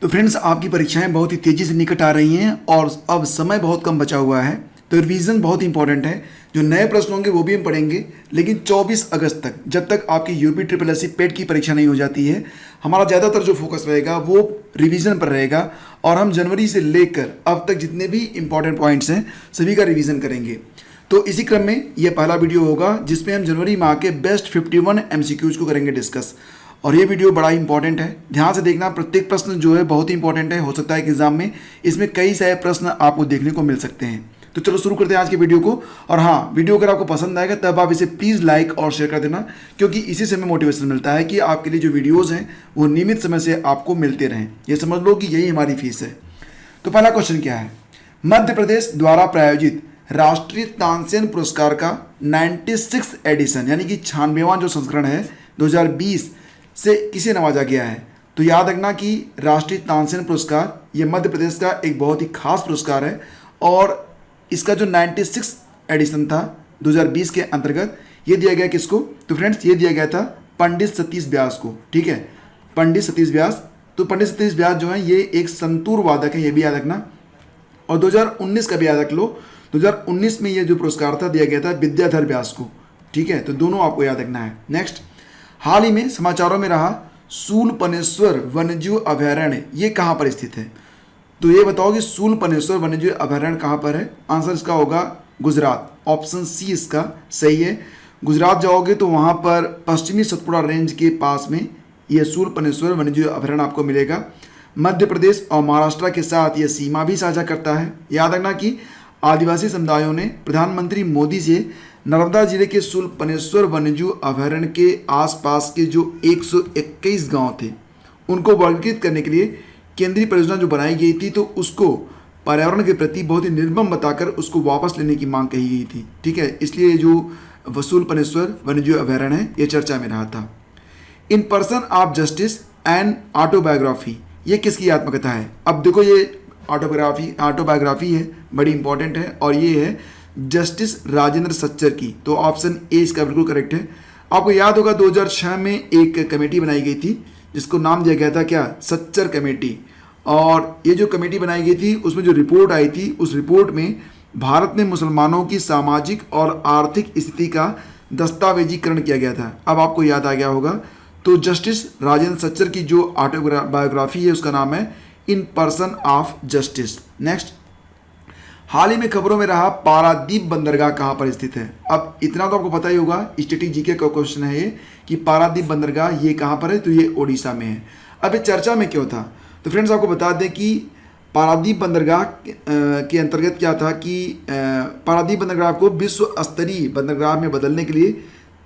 तो फ्रेंड्स, आपकी परीक्षाएं बहुत ही तेज़ी से निकट आ रही हैं और अब समय बहुत कम बचा हुआ है, तो रिवीजन बहुत इंपॉर्टेंट है। जो नए प्रश्न होंगे वो भी हम पढ़ेंगे, लेकिन 24 अगस्त तक, जब तक आपकी यूपी ट्रिपल एससी पेट की परीक्षा नहीं हो जाती है, हमारा ज़्यादातर जो फोकस रहेगा वो रिवीजन पर रहेगा और हम जनवरी से लेकर अब तक जितने भी इंपॉर्टेंट पॉइंट्स हैं सभी का रिवीजन करेंगे। तो इसी क्रम में ये पहला वीडियो होगा जिसमें हम जनवरी माह के बेस्ट 51 MCQs को करेंगे डिस्कस। और ये वीडियो बड़ा इंपॉर्टेंट है, ध्यान से देखना। प्रत्येक प्रश्न जो है बहुत ही इंपॉर्टेंट है। हो सकता है कि एग्जाम में इसमें कई सारे प्रश्न आपको देखने को मिल सकते हैं। तो चलो शुरू करते हैं आज के वीडियो को। और हाँ, वीडियो अगर आपको पसंद आएगा तब आप इसे प्लीज़ लाइक और शेयर कर देना, क्योंकि इसी से हमें मोटिवेशन मिलता है कि आपके लिए जो वीडियोज़ हैं वो नियमित समय से आपको मिलते रहें। ये समझ लो कि यही हमारी फीस है। तो पहला क्वेश्चन क्या है? मध्य प्रदेश द्वारा प्रायोजित राष्ट्रीय तानसेन पुरस्कार का 96 एडिशन यानी कि 96वां जो संस्करण है 2020 से किसे नवाजा गया है? तो याद रखना कि राष्ट्रीय तानसेन पुरस्कार ये मध्य प्रदेश का एक बहुत ही खास पुरस्कार है और इसका जो 96 एडिशन था 2020 के अंतर्गत ये दिया गया किसको? तो फ्रेंड्स, ये दिया गया था पंडित सतीश व्यास को। ठीक है, पंडित सतीश व्यास। तो पंडित सतीश व्यास जो है ये एक संतूर वादक है, ये भी याद रखना। और 2019 का भी याद रख लो, 2019 में ये जो पुरस्कार था दिया गया था विद्याधर व्यास को। ठीक है, तो दोनों आपको याद रखना है। नेक्स्ट, हाल ही में समाचारों में रहा शूलपनेश्वर वन्यजीव अभयारण्य ये कहाँ पर स्थित है? तो ये बताओ कि शूलपनेश्वर वन्यजीव अभयारण्य कहाँ पर है? आंसर इसका होगा गुजरात। ऑप्शन सी इसका सही है। गुजरात जाओगे तो वहाँ पर पश्चिमी सतपुड़ा रेंज के पास में यह शूलपनेश्वर वन्यजीव अभयारण्य आपको मिलेगा। मध्य प्रदेश और महाराष्ट्र के साथ यह सीमा भी साझा करता है। याद रखना कि आदिवासी समुदायों ने प्रधानमंत्री मोदी से नर्मदा जिले के शूलपनेश्वर वन्यजीव अभयारण्य के आसपास के जो 121 गांव थे उनको वर्गीकृत करने के लिए केंद्रीय परियोजना जो बनाई गई थी, तो उसको पर्यावरण के प्रति बहुत ही निर्मम बताकर उसको वापस लेने की मांग कही गई थी। ठीक है, इसलिए जो शूलपनेश्वर वन्यजीव अभयारण्य है ये चर्चा में रहा था। इन person of justice and autobiography ये किसकी आत्मकथा है? अब देखो, ये ऑटोबायोग्राफी है, बड़ी इंपॉर्टेंट है और ये है जस्टिस राजेंद्र सच्चर की। तो ऑप्शन ए इसका बिल्कुल करेक्ट है। आपको याद होगा 2006 में एक कमेटी बनाई गई थी जिसको नाम दिया गया था क्या? सच्चर कमेटी। और ये जो कमेटी बनाई गई थी उसमें जो रिपोर्ट आई थी, उस रिपोर्ट में भारत में मुसलमानों की सामाजिक और आर्थिक स्थिति का दस्तावेजीकरण किया गया था। अब आपको याद आ गया होगा। तो जस्टिस राजेंद्र सच्चर की जो ऑटोबायोग्राफी है उसका नाम है in person of justice. Next, हाल ही में खबरों में रहा पारादीप बंदरगाह कहाँ पर स्थित है? अब इतना तो आपको पता ही होगा, स्टैटिक जीके का क्वेश्चन है ये कि पारादीप बंदरगाह ये कहाँ पर है? तो ये ओडिशा में है। अब ये चर्चा में क्यों था? तो फ्रेंड्स, आपको बता दें कि पारादीप बंदरगाह के अंतर्गत क्या था कि पारादीप बंदरगाह को विश्व स्तरीय बंदरगाह में बदलने के लिए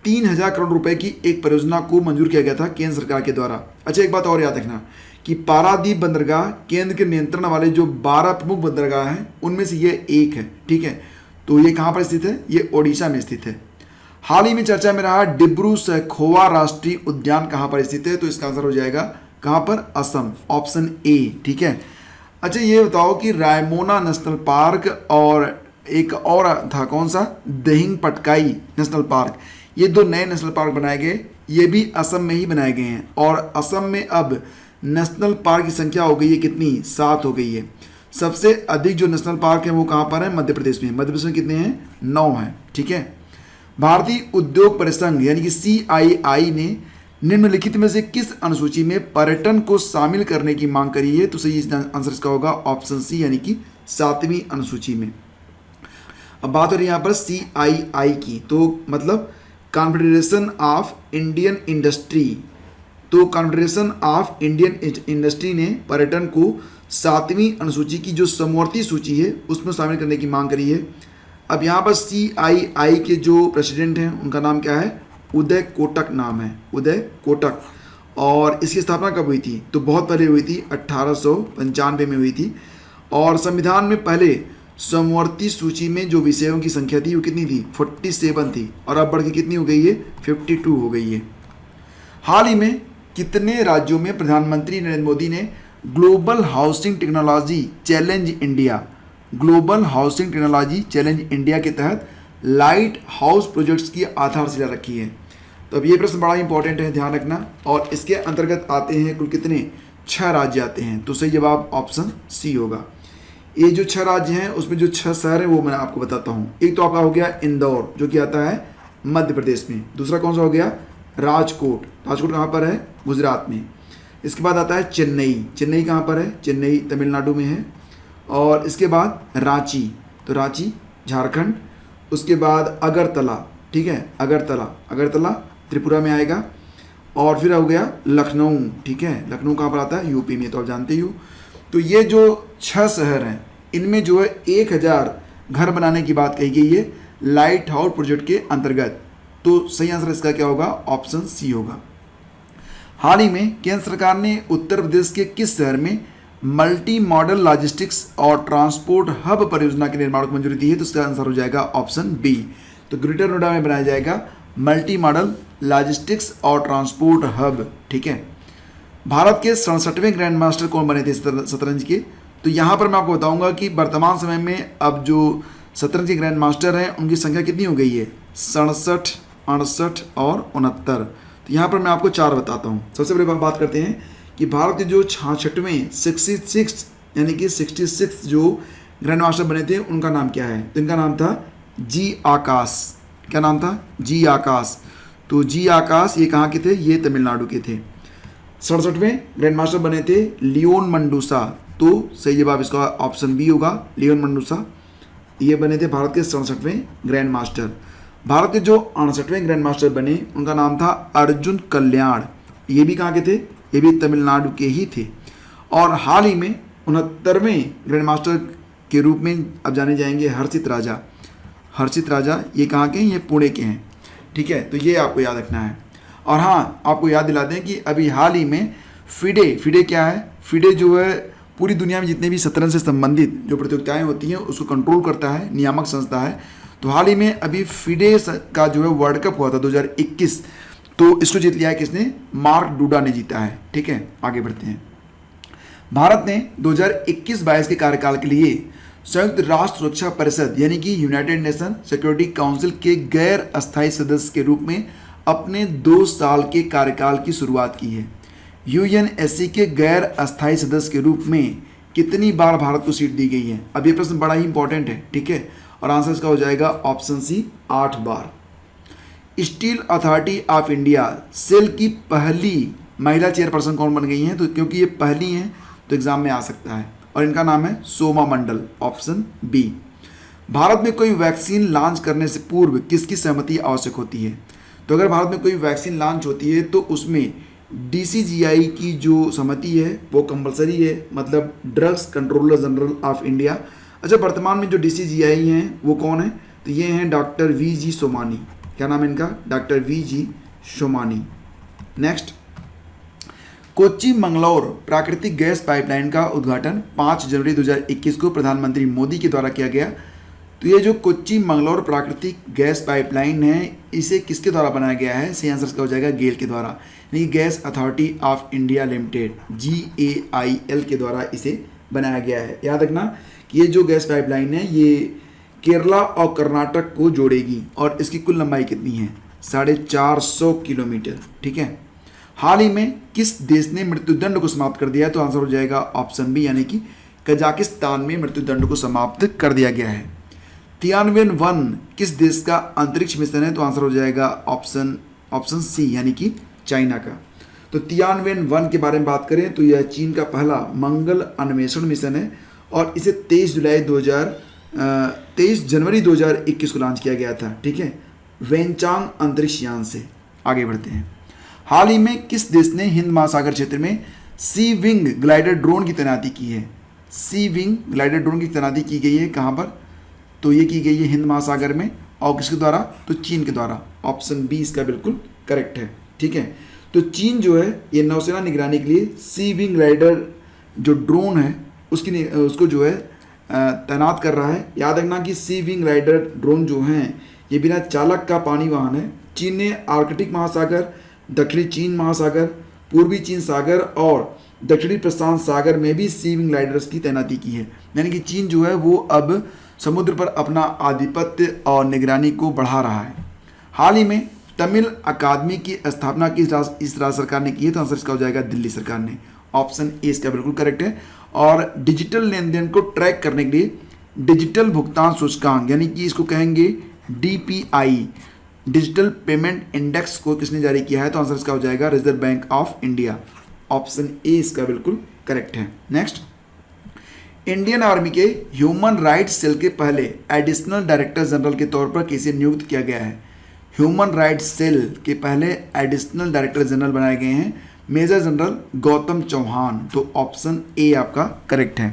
3000 करोड़ रुपए की एक परियोजना को मंजूर किया गया था केंद्र सरकार के द्वारा। अच्छा, एक बात और याद रखना कि पारादीप बंदरगाह केंद्र के नियंत्रण वाले जो 12 प्रमुख बंदरगाह हैं उनमें से ये एक है। ठीक है, तो ये कहाँ पर स्थित है? ये ओडिशा में स्थित है। हाल ही में चर्चा में रहा डिब्रू सैखोवा राष्ट्रीय उद्यान कहाँ पर स्थित है? तो इसका आंसर हो जाएगा कहाँ पर? असम। Option A. ठीक है। अच्छा, ये बताओ कि रायमोना नेशनल पार्क और एक और था कौन सा? दहिंग पटकाई नेशनल पार्क, ये दो नए नेशनल पार्क बनाए गए, ये भी असम में ही बनाए गए हैं। और असम में अब नेशनल पार्क की संख्या हो गई है कितनी? 7 हो गई है। सबसे अधिक जो नेशनल पार्क है वो कहाँ पर है? मध्य प्रदेश में। मध्य प्रदेश में कितने हैं? 9 हैं। ठीक है। भारतीय उद्योग परिसंघ यानी कि CII ने निम्नलिखित में से किस अनुसूची में पर्यटन को शामिल करने की मांग करी है? तो सही आंसर इसका होगा ऑप्शन सी यानी कि 7वीं अनुसूची में। अब बात हो रही है यहाँ पर CII की, तो मतलब कॉन्फेडरेशन ऑफ इंडियन इंडस्ट्री। तो कॉन्फेडरेशन ऑफ इंडियन इंडस्ट्री ने पर्यटन को 7वीं अनुसूची की जो समवर्ती सूची है उसमें शामिल करने की मांग करी है। अब यहाँ पर CII के जो प्रेसिडेंट हैं उनका नाम क्या है? उदय कोटक नाम है, उदय कोटक। और इसकी स्थापना कब हुई थी? तो बहुत पहले हुई थी, 1895 में हुई थी। और संविधान में पहले समवर्ती सूची में जो विषयों की संख्या थी वो कितनी थी? 47 थी और अब बढ़ के कितनी हो गई है? 52 हो गई है। हाल ही में कितने राज्यों में प्रधानमंत्री नरेंद्र मोदी ने global housing technology challenge India के तहत लाइट हाउस प्रोजेक्ट्स की आधारशिला रखी है? तो अब ये प्रश्न बड़ा इंपॉर्टेंट है, ध्यान रखना। और इसके अंतर्गत आते हैं कुल कितने? 6 राज्य आते हैं, तो सही जवाब ऑप्शन सी होगा। ये जो 6 राज्य हैं उसमें जो 6 शहर हैं वो मैं आपको बताता हूँ। एक तो आपका हो गया इंदौर, जो कि आता है मध्य प्रदेश में। दूसरा कौन सा हो गया? राजकोट। राजकोट कहाँ पर है? गुजरात में। इसके बाद आता है चेन्नई। चेन्नई कहाँ पर है? चेन्नई तमिलनाडु में है। और इसके बाद रांची, तो रांची झारखंड। उसके बाद अगरतला, ठीक है, अगरतला, अगरतला त्रिपुरा में आएगा। और फिर हो गया लखनऊ, ठीक है, लखनऊ कहाँ पर आता है? यूपी में, तो आप जानते ही हो। तो ये जो 6 शहर हैं इनमें जो है 1000 घर बनाने की बात कही गई है लाइट हाउस प्रोजेक्ट के अंतर्गत। तो सही आंसर इसका क्या होगा? ऑप्शन सी होगा। हाल ही में केंद्र सरकार ने उत्तर प्रदेश के किस शहर में मल्टी मॉडल लॉजिस्टिक्स और ट्रांसपोर्ट हब परियोजना के निर्माण को मंजूरी दी है? तो इसका आंसर हो जाएगा ऑप्शन बी। तो ग्रेटर नोएडा में बनाया जाएगा मल्टी मॉडल लॉजिस्टिक्स और ट्रांसपोर्ट हब, ठीक है। भारत के 67वें ग्रैंड मास्टर कौन बने थे शतरंज के? तो यहाँ पर मैं आपको बताऊंगा कि वर्तमान समय में अब जो शतरंज के ग्रैंड मास्टर हैं उनकी संख्या कितनी हो गई है? 67, 68 और 69। तो यहाँ पर मैं आपको 4 बताता हूँ। सबसे पहले बात करते हैं कि भारत के जो 66वें 66 यानी कि 66 जो ग्रैंड मास्टर बने थे उनका नाम क्या है? तो इनका नाम था जी आकाश। क्या नाम था? जी आकाश। तो जी आकाश ये कहाँ के थे? ये तमिलनाडु के थे। 67वें ग्रैंड मास्टर बने थे लियोन मंडूसा। तो सही जवाब इसका ऑप्शन बी होगा, लियोन मंडूसा। ये बने थे भारत के 67वें ग्रैंड मास्टर। भारत के जो 68वें ग्रैंड मास्टर बने उनका नाम था अर्जुन कल्याण। ये भी कहाँ के थे? ये भी तमिलनाडु के ही थे। और हाल ही में 69वें ग्रैंड मास्टर के रूप में अब जाने जाएंगे हर्षित राजा। हर्षित राजा ये कहाँ के हैं? ये पुणे के हैं, ठीक है। तो ये आपको याद रखना है। और हाँ, आपको याद दिला दें कि अभी हाल ही में फिडे क्या है? फिडे जो है पूरी दुनिया में जितने भी शतरंज से संबंधित जो प्रतियोगिताएं होती हैं उसको कंट्रोल करता है, नियामक संस्था है। तो हाल ही में अभी फिडे का जो है वर्ल्ड कप हुआ था 2021, तो इसको जीत लिया है किसने? मार्क डूडा ने जीता है, ठीक है। आगे बढ़ते हैं। भारत ने 2021-22 के कार्यकाल के लिए संयुक्त राष्ट्र सुरक्षा परिषद यानी कि यूनाइटेड नेशन सिक्योरिटी काउंसिल के गैर अस्थायी सदस्य के रूप में अपने 2 साल के कार्यकाल की शुरुआत की है। यूएनएससी के गैर अस्थायी सदस्य के रूप में कितनी बार भारत को सीट दी गई है? अब ये प्रश्न बड़ा ही इंपॉर्टेंट है, ठीक है। और आंसर इसका हो जाएगा ऑप्शन सी, 8 बार। Steel authority of India SAIL की पहली महिला चेयरपर्सन कौन बन गई हैं? तो क्योंकि ये पहली हैं तो एग्जाम में आ सकता है, और इनका नाम है सोमा मंडल, ऑप्शन बी। भारत में कोई वैक्सीन लॉन्च करने से पूर्व किसकी सहमति आवश्यक होती है? तो अगर भारत में कोई वैक्सीन लॉन्च होती है तो उसमें DCGI की जो सहमति है वो कंपलसरी है, मतलब drugs controller general of India. अच्छा, वर्तमान में जो DCGI हैं वो कौन है? तो ये हैं डॉक्टर VG सोमानी। क्या नाम है इनका? Doctor VG Somani. Next, Kochi Mangalore प्राकृतिक गैस पाइपलाइन का उद्घाटन 5 जनवरी 2021 को प्रधानमंत्री मोदी के द्वारा किया गया। तो ये जो कोच्चि मंगलौर प्राकृतिक गैस पाइपलाइन है इसे किसके द्वारा बनाया गया है? सही आंसर इसका हो जाएगा गेल के द्वारा, यानी gas authority of India limited GAIL के द्वारा इसे बनाया गया है। याद रखना कि ये जो गैस पाइपलाइन है ये केरला और कर्नाटक को जोड़ेगी और इसकी कुल लंबाई कितनी है? 450 किलोमीटर, ठीक है। हाल ही में किस देश ने मृत्युदंड को समाप्त कर दिया है? तो आंसर हो जाएगा ऑप्शन बी, यानी कि कजाकिस्तान में मृत्युदंड को समाप्त कर दिया गया है। तियानवेन-1 किस देश का अंतरिक्ष मिशन है? तो आंसर हो जाएगा ऑप्शन सी, यानी कि चाइना का। तो तियानवेन-1 के बारे में बात करें तो यह चीन का पहला मंगल अन्वेषण मिशन है और इसे 23 जनवरी 2021 को लॉन्च किया गया था, ठीक है, वेनचांग अंतरिक्ष यान से। आगे बढ़ते हैं। हाल ही में किस देश ने हिंद महासागर क्षेत्र में सी विंग ग्लाइडर ड्रोन की तैनाती की है? सी विंग ग्लाइडर ड्रोन की तैनाती की गई है कहाँ पर? तो ये की गई है हिंद महासागर में, और किसके द्वारा? तो चीन के द्वारा। ऑप्शन बी इसका बिल्कुल करेक्ट है, ठीक है। तो चीन जो है ये नौसेना निगरानी के लिए सी विंग ग्लाइडर जो ड्रोन है उसको जो है तैनात कर रहा है। याद रखना कि सी विंग ग्लाइडर ड्रोन जो हैं ये बिना चालक का पानी वाहन है। चीन ने आर्कटिक महासागर, दक्षिणी चीन महासागर, पूर्वी चीन सागर और दक्षिणी प्रशांत सागर में भी सी विंग ग्लाइडर्स की तैनाती की है। यानी कि चीन जो है वो अब समुद्र पर अपना आधिपत्य और निगरानी को बढ़ा रहा है। हाल ही में तमिल अकादमी की स्थापना इस राज्य सरकार ने की है, तो आंसर इसका हो जाएगा दिल्ली सरकार ने। ऑप्शन ए इसका बिल्कुल करेक्ट है। और डिजिटल लेन देन को ट्रैक करने के लिए डिजिटल भुगतान सूचकांक यानी कि इसको कहेंगे डीपीआई, डिजिटल पेमेंट इंडेक्स को किसने जारी किया है? तो आंसर इसका हो जाएगा reserve bank of India. Option A इसका बिल्कुल करेक्ट है। नेक्स्ट, इंडियन आर्मी के ह्यूमन राइट्स सेल के पहले एडिशनल डायरेक्टर जनरल के तौर पर किसे नियुक्त किया गया है? ह्यूमन राइट्स सेल के पहले एडिशनल डायरेक्टर जनरल बनाए गए हैं मेजर जनरल गौतम चौहान। तो ऑप्शन ए आपका करेक्ट है।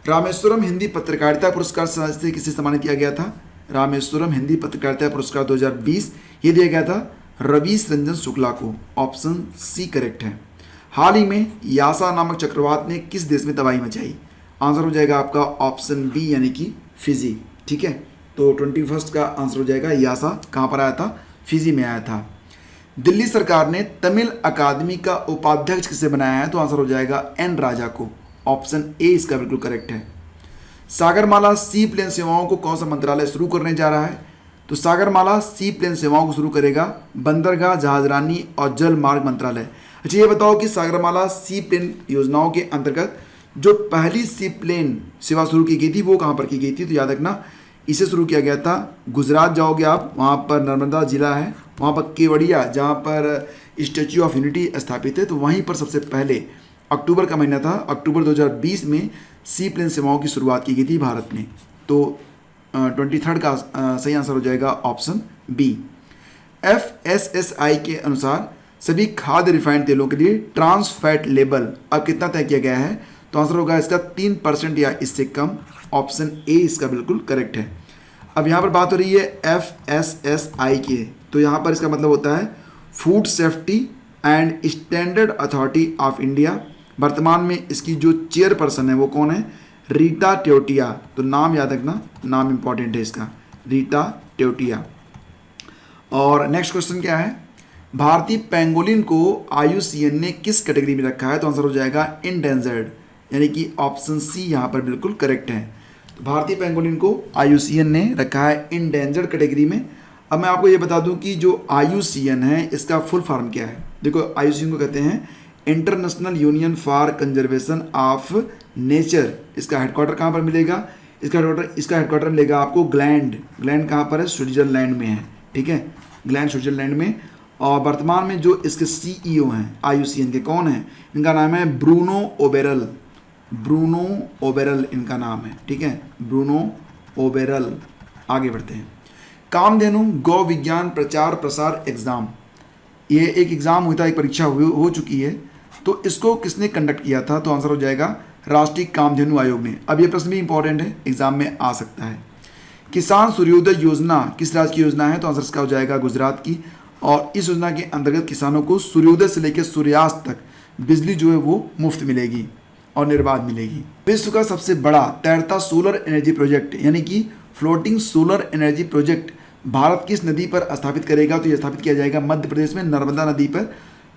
रामेश्वरम हिंदी पत्रकारिता पुरस्कार से किसे सम्मानित किया गया था? रामेश्वरम हिंदी पत्रकारिता पुरस्कार 2020 ये दिया गया था रवीश रंजन शुक्ला को। ऑप्शन सी करेक्ट है। हाल ही में यासा नामक चक्रवात ने किस देश में तबाही मचाई? आंसर हो जाएगा आपका ऑप्शन बी यानी कि फिजी। ठीक है, तो 21 का आंसर हो जाएगा यासा। कहाँ पर आया था? फिजी में आया था। दिल्ली सरकार ने तमिल अकादमी का उपाध्यक्ष किसे बनाया है? तो आंसर हो जाएगा एन राजा को। ऑप्शन ए इसका बिल्कुल करेक्ट है। सागरमाला सी प्लेन सेवाओं को कौन सा मंत्रालय शुरू करने जा रहा है? तो सागरमाला सी प्लेन सेवाओं को शुरू करेगा बंदरगाह, जहाजरानी और जल मार्ग मंत्रालय। अच्छा, ये बताओ कि सागरमाला सी प्लेन योजनाओं के अंतर्गत जो पहली सी प्लेन सेवा शुरू की गई थी वो कहाँ पर की गई थी? तो याद रखना, इसे शुरू किया गया था गुजरात जाओगे आप, वहाँ पर नर्मदा जिला है, वहाँ पर केवड़िया जहाँ पर स्टैच्यू ऑफ यूनिटी स्थापित है, तो वहीं पर सबसे पहले अक्टूबर का महीना था, अक्टूबर 2020 में सी प्लेन सेवाओं की शुरुआत की गई थी भारत में। तो 23 का सही आंसर हो जाएगा ऑप्शन बी। FSSAI के अनुसार सभी खाद्य रिफाइंड तेलों के लिए ट्रांस फैट लेवल अब कितना तय किया गया है? तो आंसर होगा इसका 3% या इससे कम। ऑप्शन ए इसका बिल्कुल करेक्ट है। अब यहाँ पर बात हो रही है FSSAI की, तो यहाँ पर इसका मतलब होता है food safety and standard authority of India. वर्तमान में इसकी जो चेयरपर्सन है वो कौन है? रीटा टेवटिया। तो नाम याद रखना, नाम इंपॉर्टेंट है इसका, रीटा टेवटिया। और नेक्स्ट क्वेश्चन क्या है? भारतीय पेंगोलिन को IUCN ने किस कैटेगरी में रखा है? तो आंसर हो जाएगा इंडेंजर्ड, यानी कि ऑप्शन सी यहाँ पर बिल्कुल करेक्ट है। तो भारतीय पेंगोलिन को IUCN ने रखा है इंडेंजर्ड कैटेगरी में। अब मैं आपको ये बता दूं कि जो IUCN है इसका फुल फॉर्म क्या है। देखो, IUCN को कहते हैं international union for conservation of nature. इसका हेडक्वार्टर कहाँ पर मिलेगा? इसका हेडक्वार्टर मिलेगा आपको ग्लैंड कहाँ पर है? स्विट्जरलैंड में है। ठीक है, ग्लैंड स्विट्जरलैंड में। और वर्तमान में जो इसके CEO हैं IUCN के, कौन है? इनका नाम है ब्रूनो ओबेरल इनका नाम है। ठीक है, ब्रूनो ओबेरल। आगे बढ़ते हैं। कामधेनु गौ विज्ञान प्रचार प्रसार एग्जाम, ये एक एग्ज़ाम हुई था, एक परीक्षा हो चुकी है, तो इसको किसने कंडक्ट किया था? तो आंसर हो जाएगा राष्ट्रीय कामधेनु आयोग ने। अब ये प्रश्न भी इंपॉर्टेंट है, एग्जाम में आ सकता है। किसान सूर्योदय योजना किस राज्य की योजना है? तो आंसर इसका हो जाएगा गुजरात की। और इस योजना के अंतर्गत किसानों को सूर्योदय से लेकर सूर्यास्त तक बिजली जो है वो मुफ्त मिलेगी और निर्बाध मिलेगी। विश्व का सबसे बड़ा तैरता सोलर एनर्जी प्रोजेक्ट यानी कि floating solar energy project Bharat किस नदी पर स्थापित करेगा? तो यह स्थापित किया जाएगा मध्य प्रदेश में नर्मदा नदी पर।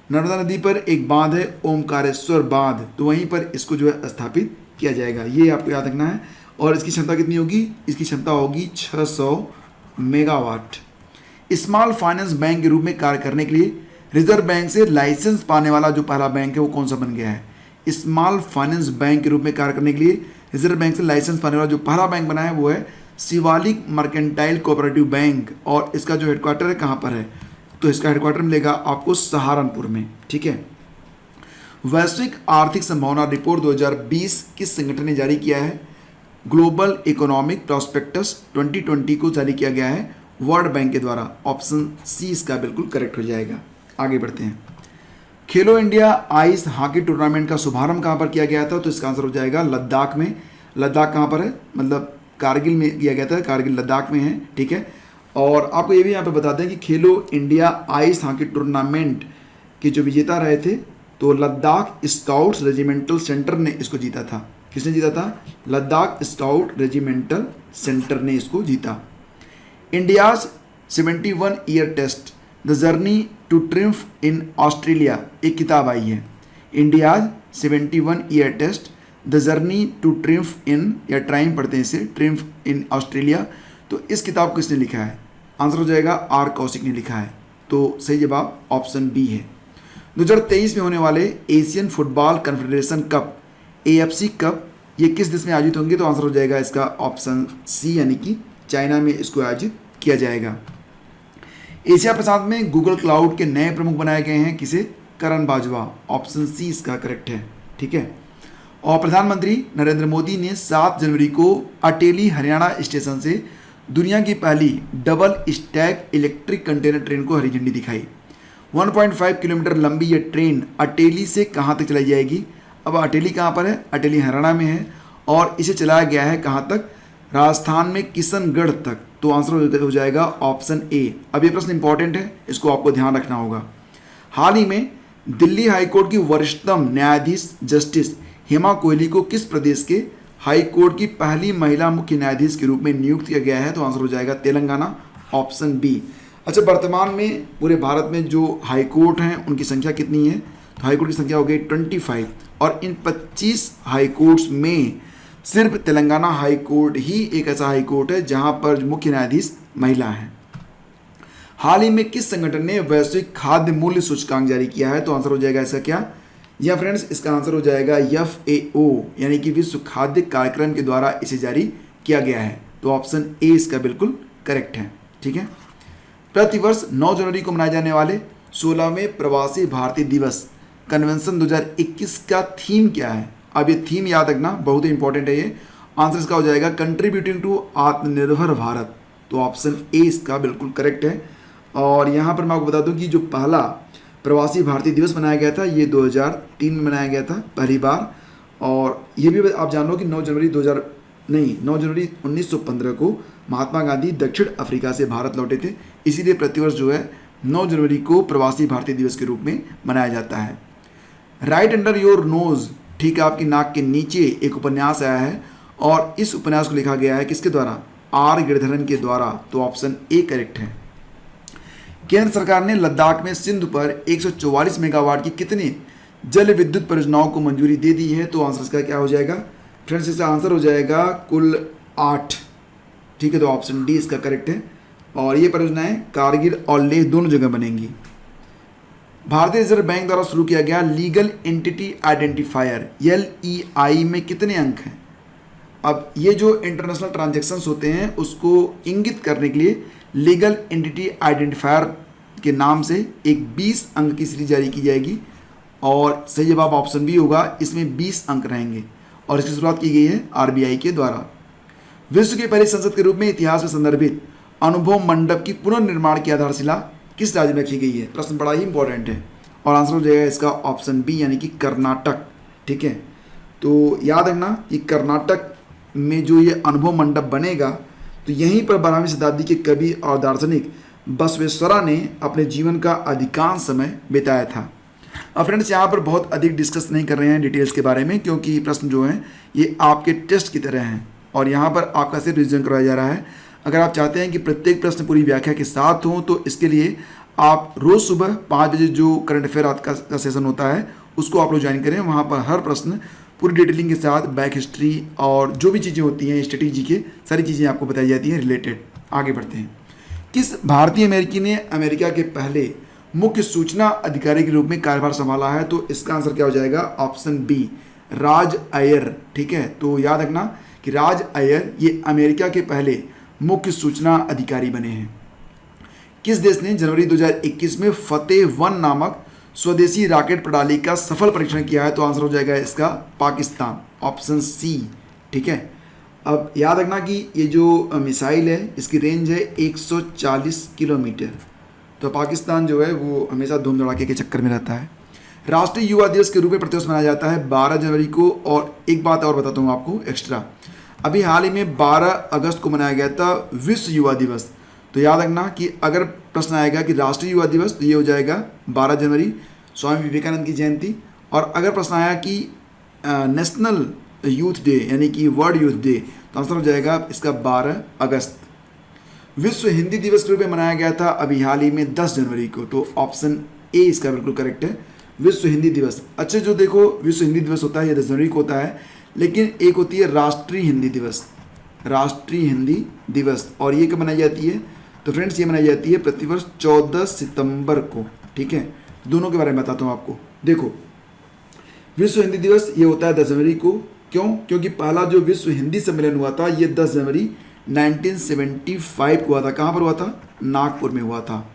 नर्मदा नदी पर एक बांध है ओमकारेश्वर बांध, तो वहीं पर इसको जो है स्थापित किया जाएगा। ये आपको याद रखना है। और इसकी क्षमता कितनी होगी? इसकी क्षमता होगी 600 मेगावाट। स्मॉल फाइनेंस बैंक के रूप में कार्य करने के लिए रिजर्व बैंक से लाइसेंस पाने वाला जो पहला बैंक है वो कौन सा बन गया है? स्मॉल फाइनेंस बैंक के रूप में कार्य करने के लिए रिजर्व बैंक से लाइसेंस पाने वाला जो पहला बैंक बना है वो है शिवालिक मर्केंटाइल कोऑपरेटिव बैंक। और इसका जो हेडक्वार्टर है कहाँ पर है? तो इसका हेडक्वार्टर मिलेगा आपको सहारनपुर में। ठीक है। वैश्विक आर्थिक संभावना रिपोर्ट 2020 किस संगठन ने जारी किया है? ग्लोबल इकोनॉमिक प्रॉस्पेक्टस 2020 को जारी किया गया है वर्ल्ड बैंक के द्वारा। ऑप्शन सी इसका बिल्कुल करेक्ट हो जाएगा। आगे बढ़ते हैं। खेलो इंडिया आइस हॉकी टूर्नामेंट का शुभारंभ कहाँ पर किया गया था? तो इसका आंसर हो जाएगा लद्दाख में। लद्दाख कहाँ पर है? मतलब कारगिल में किया गया था, कारगिल लद्दाख में है। ठीक है। और आपको ये भी यहाँ पे बताते हैं कि खेलो इंडिया आइस हॉकी टूर्नामेंट के जो विजेता रहे थे तो लद्दाख स्काउट्स रेजिमेंटल सेंटर ने इसको जीता था। किसने जीता था? लद्दाख स्काउट रेजिमेंटल सेंटर ने इसको जीता। India's 71 year test the journey to triumph in Australia एक किताब आई है। India's 71 year test the journey to triumph in, या ट्राइम पढ़ते हैं इसे, ट्रिम्फ इन ऑस्ट्रेलिया। तो इस किताब को किसने लिखा है? आंसर हो जाएगा आर कौशिक ने लिखा है। तो सही जवाब ऑप्शन बी है। 2023 में होने वाले Asian football confederation cup AFC cup ये किस देश में आयोजित होंगे? तो आंसर हो जाएगा इसका ऑप्शन सी, यानी कि चाइना में इसको आयोजित किया जाएगा। एशिया प्रशांत में गूगल क्लाउड के नए प्रमुख बनाए गए हैं, किसे? करण बाजवा, ऑप्शन सी इसका करेक्ट है। ठीक है। और प्रधानमंत्री नरेंद्र मोदी ने 7 जनवरी को अटेली हरियाणा स्टेशन से दुनिया की पहली double stack electric container train को हरी झंडी दिखाई। 1.5 किलोमीटर लंबी यह ट्रेन अटेली से कहाँ तक चलाई जाएगी? अब अटेली कहाँ पर है? अटेली हरियाणा में है और इसे चलाया गया है कहाँ तक? राजस्थान में किशनगढ़ तक। तो आंसर हो जाएगा ऑप्शन ए। अब ये प्रश्न इंपॉर्टेंट है, इसको आपको ध्यान रखना होगा। हाल ही में दिल्ली हाईकोर्ट की वरिष्ठतम न्यायाधीश जस्टिस हेमा कोहली को किस प्रदेश के हाईकोर्ट की पहली महिला मुख्य न्यायाधीश के रूप में नियुक्त किया गया है? तो आंसर हो जाएगा तेलंगाना, ऑप्शन बी। अच्छा, वर्तमान में पूरे भारत में जो हाईकोर्ट हैं उनकी संख्या कितनी है? तो हाईकोर्ट की संख्या हो गई 25 और इन 25 हाईकोर्ट्स में सिर्फ तेलंगाना हाईकोर्ट ही एक ऐसा हाईकोर्ट है जहां पर मुख्य न्यायाधीश महिला है। हाल ही में किस संगठन ने वैश्विक खाद्य मूल्य सूचकांक जारी किया है? तो आंसर हो जाएगा इसका क्या? या फ्रेंड्स, इसका आंसर हो जाएगा FAO, यानी कि विश्व खाद्य कार्यक्रम के द्वारा इसे जारी किया गया है। तो ऑप्शन ए इसका बिल्कुल करेक्ट है। ठीक है। प्रतिवर्ष 9 जनवरी को मनाए जाने वाले 16वें प्रवासी भारतीय दिवस कन्वेंशन 2021 का थीम क्या है? अब ये थीम याद रखना, बहुत ही इंपॉर्टेंट है ये। आंसर इसका हो जाएगा कंट्रीब्यूटिंग टू आत्मनिर्भर भारत। तो ऑप्शन ए इसका बिल्कुल करेक्ट है। और यहाँ पर मैं आपको बता दूं कि जो पहला प्रवासी भारतीय दिवस मनाया गया था ये 2003 में मनाया गया था पहली बार। और ये भी आप जान लो कि 9 जनवरी 1915 को महात्मा गांधी दक्षिण अफ्रीका से भारत लौटे थे, इसीलिए प्रतिवर्ष जो है 9 जनवरी को प्रवासी भारतीय दिवस के रूप में मनाया जाता है। राइट अंडर योर नोज, ठीक है, आपकी नाक के नीचे एक उपन्यास आया है और इस उपन्यास को लिखा गया है किसके द्वारा? R गिरधरन के द्वारा। तो ऑप्शन ए करेक्ट है। केंद्र सरकार ने लद्दाख में सिंधु पर 144 मेगावाट की कितने जल विद्युत परियोजनाओं को मंजूरी दे दी है? तो आंसर इसका क्या हो जाएगा? फ्रेंड्स, इसका आंसर हो जाएगा कुल 8। ठीक है, तो ऑप्शन डी इसका करेक्ट है। और ये परियोजनाएं कारगिल और लेह दोनों जगह बनेंगी। भारतीय रिजर्व बैंक द्वारा शुरू किया गया लीगल एंटिटी आइडेंटिफायर LEI में कितने अंक हैं? अब ये जो इंटरनेशनल ट्रांजैक्शंस होते हैं उसको इंगित करने के लिए लीगल एंटिटी आइडेंटिफायर के नाम से एक 20 अंक की सीरीज जारी की जाएगी और सही जवाब ऑप्शन बी होगा, इसमें 20 अंक रहेंगे और इसकी शुरुआत की गई है RBI के द्वारा। विश्व की पहली संसद के रूप में इतिहास में संदर्भित अनुभव मंडप की पुनर्निर्माण की आधारशिला किस राज्य में रखी गई है? प्रश्न बड़ा ही इंपॉर्टेंट है और आंसर हो जाएगा इसका ऑप्शन बी, यानी कि कर्नाटक। ठीक है, तो याद रखना कि कर्नाटक में जो ये अनुभव मंडप बनेगा तो यहीं पर 12वीं शताब्दी के कवि और दार्शनिक बसवेश्वरा ने अपने जीवन का अधिकांश समय बिताया था। अब फ्रेंड्स, यहाँ पर बहुत अधिक डिस्कस नहीं कर रहे हैं डिटेल्स के बारे में, क्योंकि प्रश्न जो हैं ये आपके टेस्ट की तरह हैं और यहाँ पर आपका सिर्फ रिविजन करवाया जा रहा है। अगर आप चाहते हैं कि प्रत्येक प्रश्न पूरी व्याख्या के साथ हो तो इसके लिए आप रोज़ सुबह 5 बजे जो करंट अफेयर का सेशन होता है उसको आप लोग ज्वाइन करें। वहाँ पर हर प्रश्न पूरी डिटेलिंग के साथ बैक हिस्ट्री और जो भी चीज़ें होती हैं स्ट्रेटेजी के सारी चीज़ें आपको बताई जाती हैं रिलेटेड। आगे बढ़ते हैं। किस भारतीय अमेरिकी ने अमेरिका के पहले मुख्य सूचना अधिकारी के रूप में कार्यभार संभाला है? तो इसका आंसर क्या हो जाएगा? ऑप्शन बी, राज अय्यर। ठीक है, तो याद रखना कि राज अय्यर ये अमेरिका के पहले मुख्य सूचना अधिकारी बने हैं। किस देश ने जनवरी 2021 में फतेह-1 नामक स्वदेशी रॉकेट प्रणाली का सफल परीक्षण किया है? तो आंसर हो जाएगा इसका पाकिस्तान, ऑप्शन सी। ठीक है, अब याद रखना कि ये जो मिसाइल है इसकी रेंज है 140 किलोमीटर। तो पाकिस्तान जो है वो हमेशा धूम धड़ाके के चक्कर में रहता है। राष्ट्रीय युवा दिवस के रूप में प्रतिवर्ष मनाया जाता है 12 जनवरी को। और एक बात और बताता हूँ आपको एक्स्ट्रा, अभी हाल ही में 12 अगस्त को मनाया गया था विश्व युवा दिवस। तो याद रखना कि अगर प्रश्न आएगा कि राष्ट्रीय युवा दिवस तो ये हो जाएगा 12 जनवरी, स्वामी विवेकानंद की जयंती। और अगर प्रश्न आया कि नेशनल यूथ डे यानी कि वर्ल्ड यूथ डे तो आंसर हो जाएगा इसका 12 अगस्त। विश्व हिंदी दिवस के रूप में मनाया गया था अभी हाल ही में 10 जनवरी को। तो ऑप्शन ए इसका बिल्कुल करेक्ट है, विश्व हिंदी दिवस। अच्छा, जो देखो विश्व हिंदी दिवस होता है ये 10 जनवरी को होता है, लेकिन एक होती है राष्ट्रीय हिंदी दिवस, राष्ट्रीय हिंदी दिवस। और ये कब मनाई जाती है? तो फ्रेंड्स ये मनाई जाती है प्रतिवर्ष 14 सितंबर को। ठीक है, दोनों के बारे में बताता हूँ आपको। देखो, विश्व हिंदी दिवस ये होता है 10 जनवरी को। क्यों? क्योंकि पहला जो विश्व हिंदी सम्मेलन हुआ था ये 10 जनवरी 1975 को हुआ था। कहाँ पर हुआ था? नागपुर में हुआ था।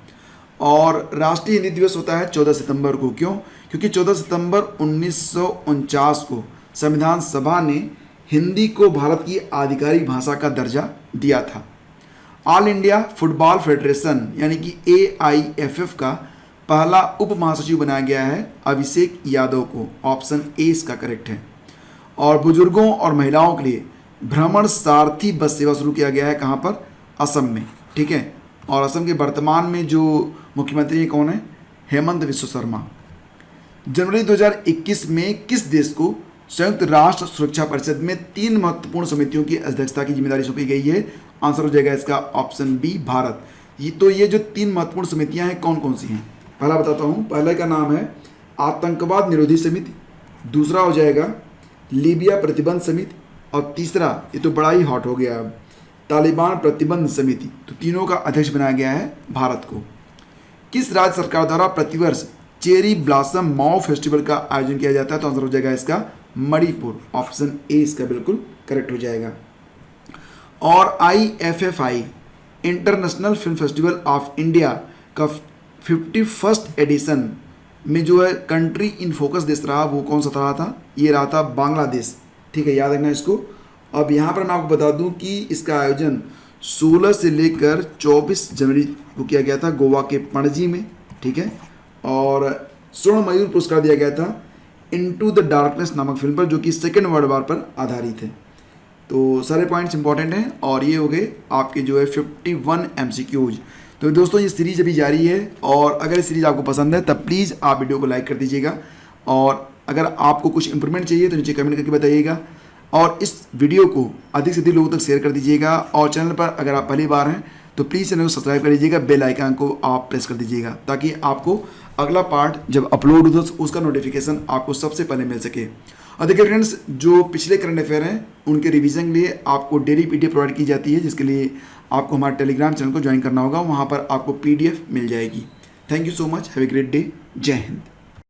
और राष्ट्रीय हिंदी दिवस होता है 14 सितंबर को। क्यों? क्योंकि 14 सितंबर 1949 को संविधान सभा ने हिंदी को भारत की आधिकारिक भाषा का दर्जा दिया था। ऑल इंडिया फुटबॉल फेडरेशन यानी कि AIFF का पहला उप महासचिव बनाया गया है अभिषेक यादव को। ऑप्शन ए इसका करेक्ट है। और बुजुर्गों और महिलाओं के लिए भ्रमण सारथी बस सेवा शुरू किया गया है। कहाँ पर? असम में। ठीक है। और असम के वर्तमान में जो मुख्यमंत्री कौन है? हेमंत बिस्वा शर्मा। जनवरी 2021 में किस देश को संयुक्त राष्ट्र सुरक्षा परिषद में 3 महत्वपूर्ण समितियों की अध्यक्षता की जिम्मेदारी सौंपी गई है? आंसर हो जाएगा इसका ऑप्शन बी, भारत। ये जो 3 महत्वपूर्ण समितियां हैं कौन कौन सी हैं? पहला बताता हूं। पहले का नाम है आतंकवाद निरोधी समिति, दूसरा हो जाएगा लीबिया प्रतिबंध समिति, और तीसरा, ये तो बड़ा ही हॉट हो गया अब, तालिबान प्रतिबंध समिति। तो तीनों का अध्यक्ष बनाया गया है भारत को। किस राज्य सरकार द्वारा प्रतिवर्ष चेरी ब्लॉसम माओ फेस्टिवल का आयोजन किया जाता है? तो आंसर हो जाएगा इसका मणिपुर। ऑप्शन ए इसका बिल्कुल करेक्ट हो जाएगा। और IFFI international film festival of India का 51st एडिशन में जो है कंट्री इन फोकस देश रहा, वो कौन सा रहा था? ये रहा था बांग्लादेश। ठीक है, याद रखना इसको। अब यहाँ पर मैं आपको बता दूं कि इसका आयोजन 16 से लेकर 24 जनवरी को किया गया था गोवा के पणजी में। ठीक है। और स्वर्ण मयूर पुरस्कार दिया गया था इनटू द डार्कनेस नामक फिल्म पर, जो कि सेकेंड वर्ल्ड वॉर पर आधारित है। तो सारे पॉइंट्स इंपॉर्टेंट हैं। और ये हो गए आपके जो है 51 MCQs। तो दोस्तों ये सीरीज अभी जारी है, और अगर ये सीरीज आपको पसंद है तब प्लीज़ आप वीडियो को लाइक कर दीजिएगा। और अगर आपको कुछ इंप्रूवमेंट चाहिए तो नीचे कमेंट करके बताइएगा। और इस वीडियो को अधिक से अधिक लोगों तक शेयर कर दीजिएगा। और चैनल पर अगर आप पहली बार हैं तो प्लीज़ चैनल को सब्सक्राइब कर लीजिएगा, बेल आइकन को आप प्रेस कर दीजिएगा, ताकि आपको अगला पार्ट जब अपलोड हो तो उसका नोटिफिकेशन आपको सबसे पहले मिल सके। और देखिए फ्रेंड्स, जो पिछले करंट अफेयर हैं उनके रिवीजन के लिए आपको डेली PDF प्रोवाइड की जाती है, जिसके लिए आपको हमारे टेलीग्राम चैनल को ज्वाइन करना होगा। वहाँ पर आपको PDF मिल जाएगी। Thank you so much. Have a great day. जय हिंद।